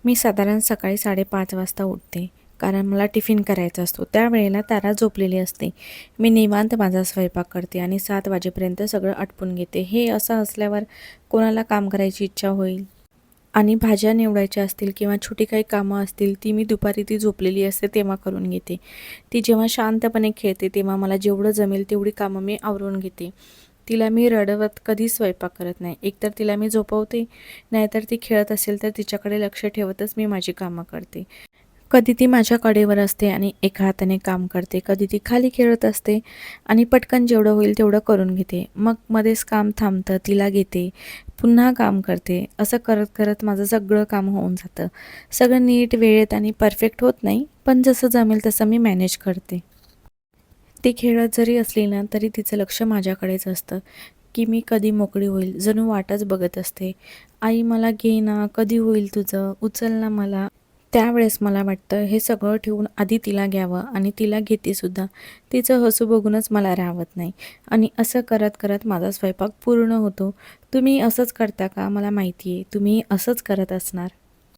मी साधारण सकाळी 5:30 वाजता उठते, कारण मला टिफिन करायचा असतो. त्यावेळेला तारा झोपलेली असते. मी निवांत माझा स्वयंपाक करते आणि 7 वाजेपर्यंत सगळं आटपून घेते. हे असं असल्यावर कोणाला काम करायची इच्छा होईल? आणि भाज्या निवडायच्या असतील किंवा छोटी काही कामं असतील, ती मी दुपारी ती झोपलेली असते तेव्हा करून घेते. ती जेव्हा शांतपणे खेळते, तेव्हा मला जेवढं जमेल तेवढी कामं मी आवरून घेते. तिला मी रडवत कधीच स्वयंपाक करत नाही. एकतर तिला मी झोपवते, नाहीतर ती खेळत असेल तर तिच्याकडे लक्ष ठेवतच मी माझी कामं करते. कधी ती माझ्या कडेवर असते आणि एका हाताने काम करते, कधी ती खाली खेळत असते आणि पटकन जेवढं होईल तेवढं करून घेते. मग मध्येच काम थांबतं, तिला घेते, पुन्हा काम करते. असं करत माझं सगळं काम होऊन जातं. सगळं नीट, वेळेत आणि परफेक्ट होत नाही, पण जसं जमेल तसं मी मॅनेज करते. ती खेळत जरी असली ना, तरी तिचं लक्ष माझ्याकडेच असतं, की मी कधी मोकळी होईल. जणू वाटच बघत असते. "आई मला घे ना, कधी होईल तुझं? उचल ना मला." त्यावेळेस मला वाटतं हे सगळं ठेवून आधी तिला घ्यावं आणि तिला घेतेसुद्धा. तिचं हसू बघूनच मला राहवत नाही आणि असं करत माझा स्वयंपाक पूर्ण होतो. तुम्ही असंच करता का? मला माहिती आहे तुम्ही असंच करत असणार.